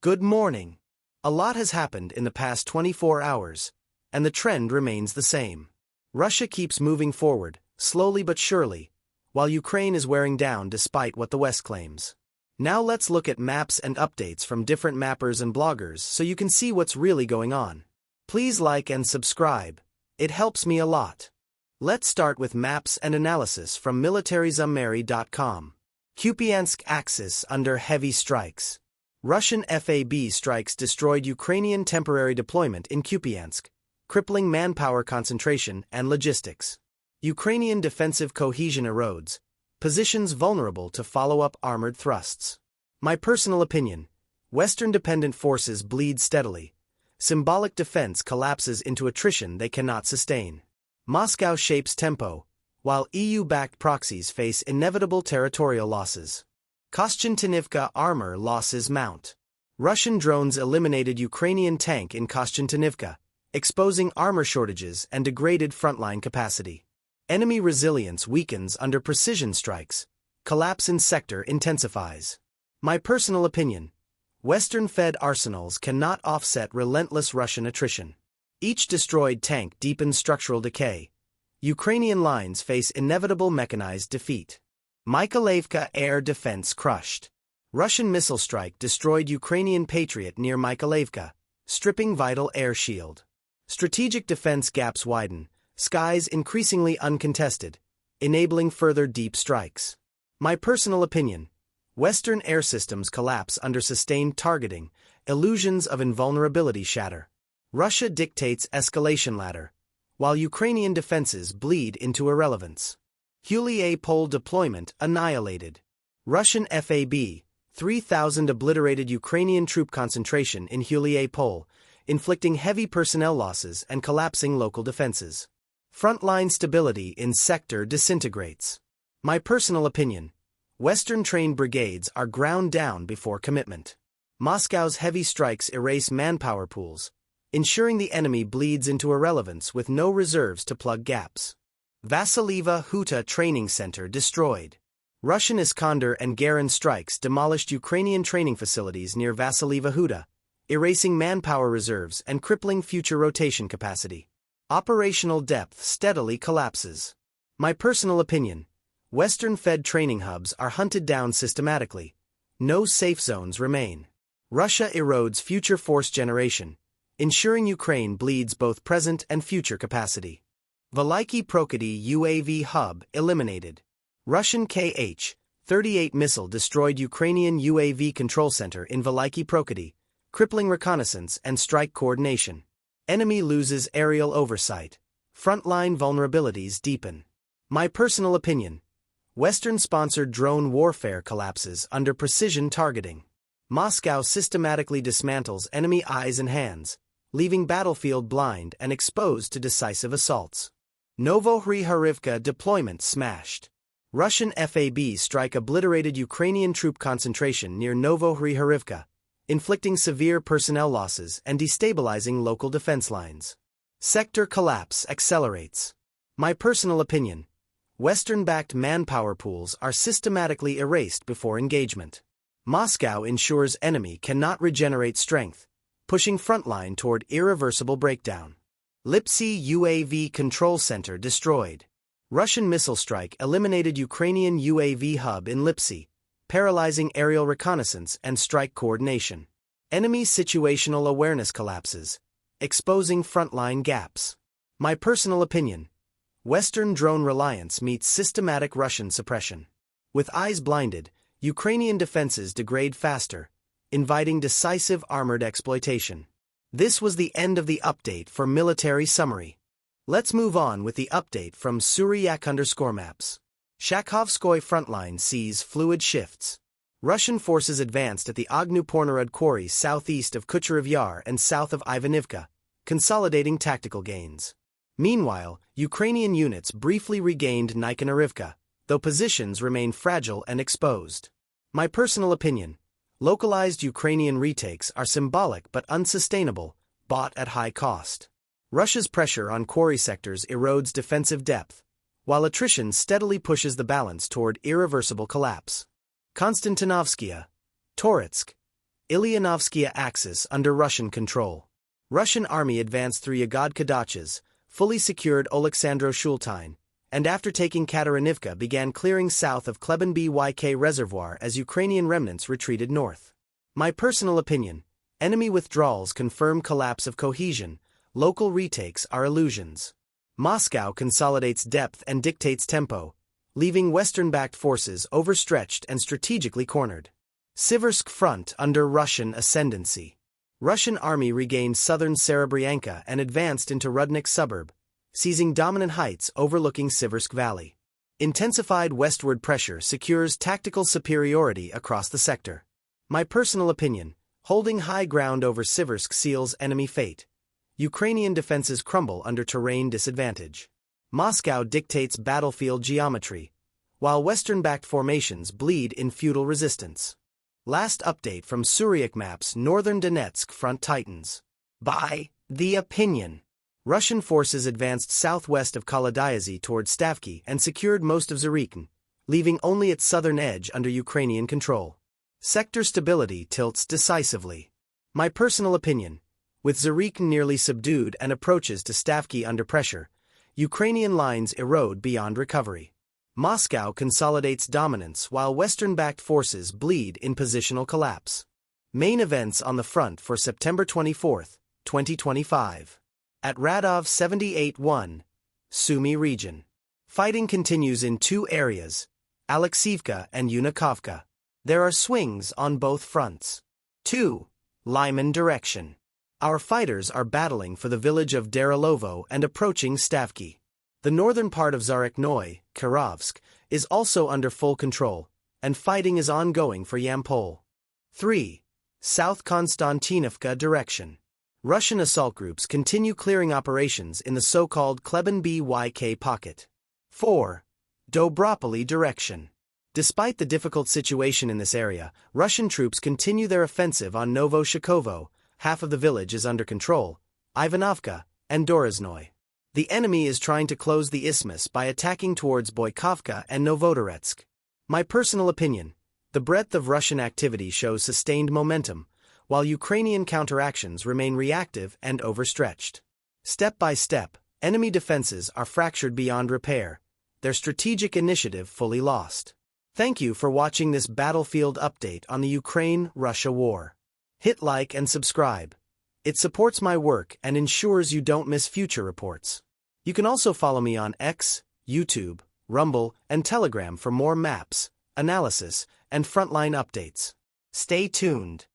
Good morning. A lot has happened in the past 24 hours, and the trend remains the same. Russia keeps moving forward, slowly but surely, while Ukraine is wearing down despite what the West claims. Now let's look at maps and updates from different mappers and bloggers so you can see what's really going on. Please like and subscribe. It helps me a lot. Let's start with maps and analysis from militarysummary.com. Kupiansk axis under heavy strikes. Russian FAB strikes destroyed Ukrainian temporary deployment in Kupiansk, crippling manpower concentration and logistics. Ukrainian defensive cohesion erodes, positions vulnerable to follow-up armored thrusts. My personal opinion: Western dependent forces bleed steadily. Symbolic defense collapses into attrition they cannot sustain. Moscow shapes tempo, while EU-backed proxies face inevitable territorial losses. Kostyantynivka armor losses mount. Russian drones eliminated Ukrainian tank in Kostyantynivka, exposing armor shortages and degraded frontline capacity. Enemy resilience weakens under precision strikes. Collapse in sector intensifies. My personal opinion: Western-fed arsenals cannot offset relentless Russian attrition. Each destroyed tank deepens structural decay. Ukrainian lines face inevitable mechanized defeat. Mykolaiivka air defense crushed. Russian missile strike destroyed Ukrainian Patriot near Mykolaiivka, stripping vital air shield. Strategic defense gaps widen, skies increasingly uncontested, enabling further deep strikes. My personal opinion: Western air systems collapse under sustained targeting, illusions of invulnerability shatter. Russia dictates escalation ladder, while Ukrainian defenses bleed into irrelevance. Hulier-Pole deployment annihilated. Russian FAB, 3,000 obliterated Ukrainian troop concentration in Hulier-Pole, inflicting heavy personnel losses and collapsing local defenses. Frontline stability in sector disintegrates. My personal opinion: Western-trained brigades are ground down before commitment. Moscow's heavy strikes erase manpower pools, ensuring the enemy bleeds into irrelevance with no reserves to plug gaps. Vasilieva Huta Training Center destroyed. Russian Iskander and Garin strikes demolished Ukrainian training facilities near Vasilieva Huta, erasing manpower reserves and crippling future rotation capacity. Operational depth steadily collapses. My personal opinion: Western-fed training hubs are hunted down systematically. No safe zones remain. Russia erodes future force generation, ensuring Ukraine bleeds both present and future capacity. Veliki Prokody UAV hub eliminated. Russian Kh-38 missile destroyed Ukrainian UAV control center in Veliki Prokody, crippling reconnaissance and strike coordination. Enemy loses aerial oversight. Frontline vulnerabilities deepen. My personal opinion: Western-sponsored drone warfare collapses under precision targeting. Moscow systematically dismantles enemy eyes and hands, leaving battlefield blind and exposed to decisive assaults. Novohrihorivka deployment smashed. Russian FAB strike obliterated Ukrainian troop concentration near Novohrihorivka, inflicting severe personnel losses and destabilizing local defense lines. Sector collapse accelerates. My personal opinion: Western-backed manpower pools are systematically erased before engagement. Moscow ensures enemy cannot regenerate strength, pushing frontline toward irreversible breakdown. Lipsy UAV control center destroyed. Russian missile strike eliminated Ukrainian UAV hub in Lipsy, paralyzing aerial reconnaissance and strike coordination. Enemy situational awareness collapses, exposing frontline gaps. My personal opinion: Western drone reliance meets systematic Russian suppression. With eyes blinded, Ukrainian defenses degrade faster, inviting decisive armored exploitation. This was the end of the update for Military Summary. Let's move on with the update from Suryak_maps. Shakhovskoy frontline sees fluid shifts. Russian forces advanced at the Ognu-Pornorod quarry southeast of Kucherov Yar and south of Ivanivka, consolidating tactical gains. Meanwhile, Ukrainian units briefly regained Nikonarivka, though positions remain fragile and exposed. My personal opinion: localized Ukrainian retakes are symbolic but unsustainable, bought at high cost. Russia's pressure on quarry sectors erodes defensive depth, while attrition steadily pushes the balance toward irreversible collapse. Konstantinovskaya, Toretsk, Ilyanovskaya Axis under Russian control. Russian army advanced through Yagodka Dachas, fully secured Oleksandro Shultine, and after taking Katarinivka began clearing south of Kleban Byk Reservoir as Ukrainian remnants retreated north. My personal opinion: enemy withdrawals confirm collapse of cohesion, local retakes are illusions. Moscow consolidates depth and dictates tempo, leaving Western-backed forces overstretched and strategically cornered. Siversk front under Russian ascendancy. Russian army regained southern Serebryanka and advanced into Rudnik suburb, seizing dominant heights overlooking Siversk Valley. Intensified westward pressure secures tactical superiority across the sector. My personal opinion: holding high ground over Siversk seals enemy fate. Ukrainian defenses crumble under terrain disadvantage. Moscow dictates battlefield geometry, while Western-backed formations bleed in feudal resistance. Last update from Suryak maps: Northern Donetsk front tightens. By the opinion. Russian forces advanced southwest of Kolodyazy toward Stavky and secured most of Zarykn, leaving only its southern edge under Ukrainian control. Sector stability tilts decisively. My personal opinion: with Zarykn nearly subdued and approaches to Stavky under pressure, Ukrainian lines erode beyond recovery. Moscow consolidates dominance while Western-backed forces bleed in positional collapse. Main events on the front for September 24, 2025. At Radov 78-1, Sumy region. Fighting continues in two areas, Alexievka and Yunakovka. There are swings on both fronts. 2. Lyman direction. Our fighters are battling for the village of Derilovo and approaching Stavky. The northern part of Zareknoye, Kirovsk, is also under full control, and fighting is ongoing for Yampol. 3. South Konstantinovka direction. Russian assault groups continue clearing operations in the so-called Kleban Byk pocket. 4. Dobropoli direction. Despite the difficult situation in this area, Russian troops continue their offensive on Novoshikovo. Half of the village is under control, Ivanovka, and Dorozhnoye. The enemy is trying to close the isthmus by attacking towards Boykovka and Novodoretsk. My personal opinion: the breadth of Russian activity shows sustained momentum, while Ukrainian counteractions remain reactive and overstretched. Step by step, enemy defenses are fractured beyond repair, their strategic initiative fully lost. Thank you for watching this battlefield update on the Ukraine-Russia war. Hit like and subscribe. It supports my work and ensures you don't miss future reports. You can also follow me on X, YouTube, Rumble, and Telegram for more maps, analysis, and frontline updates. Stay tuned.